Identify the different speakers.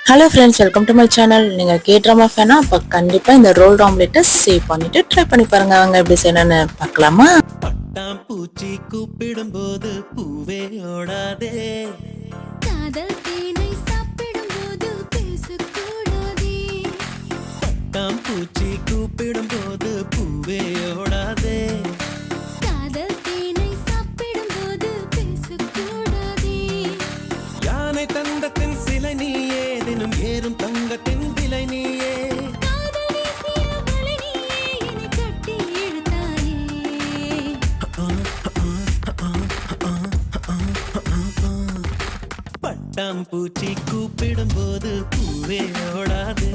Speaker 1: Hello friends, welcome to my channel. நீங்கள் K-drama ஃபேனா? அப்போ கண்டிப்பாக இந்த ரோல்டு ஆம்லெட்டை சேவ் பண்ணிவிட்டு ட்ரை பண்ணி பாருங்கள். அவங்க எப்படி செய்யணும்னு பார்க்கலாமா?
Speaker 2: பட்டாம் பூச்சி கூப்பிடும் போது பூவே ஓடாதே,
Speaker 3: காதல் தேனை சாப்பிடும் போது பேசக்கூடாதே.
Speaker 2: பட்டாம் பூச்சி கூப்பிடும் போது பூவே ஓடாதே,
Speaker 3: காதல் தேனை சாப்பிடும் போது பேசக்கூடாதே.
Speaker 2: யானை தந்தத்தின் சிலை நீயே, தினம் ஏறும் தங்கத்தின் விலை நீயே.
Speaker 3: காதல் வீசிய வலை நீயே, என்னை கட்டி இழுத்தாயே.
Speaker 2: பட்டாம் பூச்சி கூப்பிடும் போது பூவே ஓடாதே.